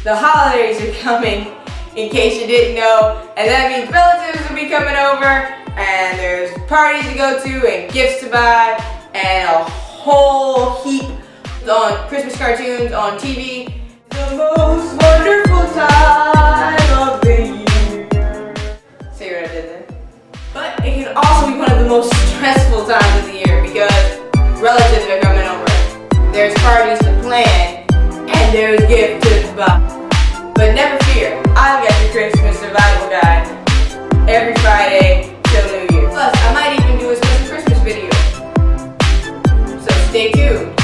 the holidays are coming, in case you didn't know, and that means relatives will be coming over, and there's parties to go to, and gifts to buy, and a whole heap on Christmas cartoons on TV. The most wonderful time of the year. See what I did there? But it can also be one of the most stressful times of the year because relatives are coming over. There's parties to plan, and there's gifts to buy. But never fear, I've got your Christmas survival guide every Friday till New Year. Plus, I might even do a special Christmas video. So stay tuned.